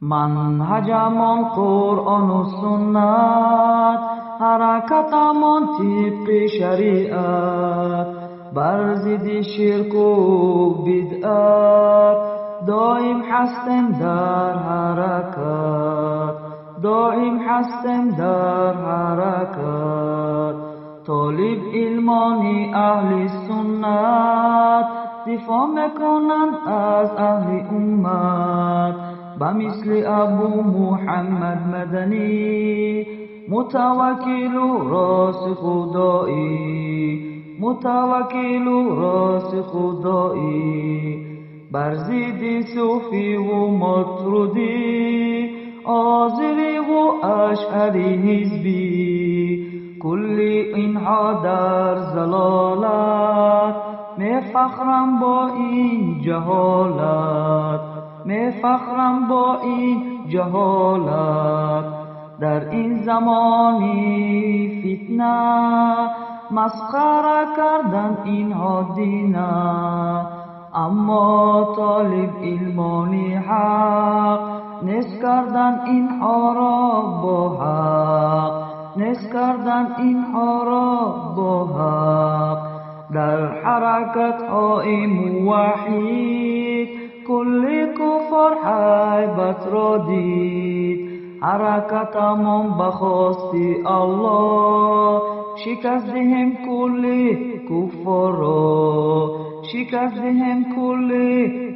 منهجمان قرآن و سنت، حرکتمان طبق شریعت، بر ضد شرک و بدعت دائم هستیم در حرکت، دائم هستیم در حرکت. طالب علمانی اهل سنت دفاع میکنند از اهل امت، بمثل ابو محمد مدنی متوکل و راسخ و دائی، متوکل و راسخ و دائی. بر ضد صوفی و مطرودی، آزری و اشعری حزبی، کل اینها در ضلالت، میفخرم با این جهالت، میفخرم با این جهالت. در این زمانی فتنه مسخره کردن اینها دینه، اما طالب علمانی حق نیست کردن اینها را با حق، نیست کردن اینها را با حق. در حرکت های موحد کل کفار حیبت را دید، حرکتمان بخواست الله شکست دهیم کل کفار را، شکست دهیم کل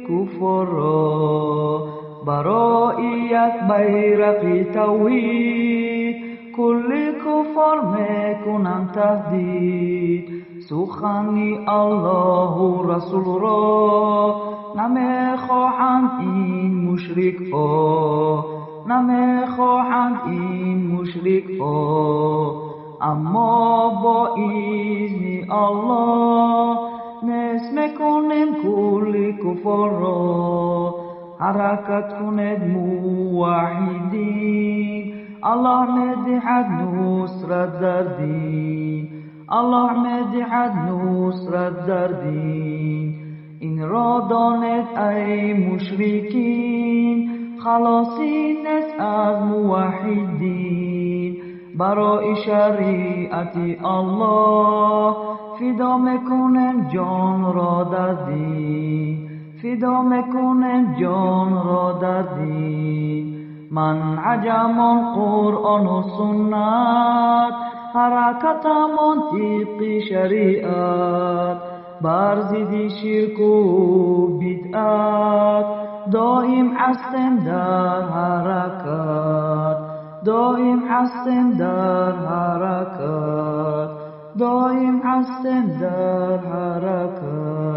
کفار را. برای یک بیرق توحید کل کفار میکنند تهدید، سخن الله و رسول را نمیخواهند این مشرک ها، نمیخواهند این مشرک ها. اما با اذن الله نیست میکنیم کل کفار را. حرکت کنید موحدین، الله میدهد نصرت در دین، الله میدهد نصرت در دین. این را دانید ای مشرکین، خلاصی نیست از موحدین. برای شریعت الله فدا میکنیم جان را در دین، فدا میکنیم جان را در دین. منهجمان قرآن و سنت، حرکتمان طبق شریعت، بر ضد شرک و بدعت دائم هستیم در حرکت، دائم هستیم در حرکت، دائم هستیم در حرکت.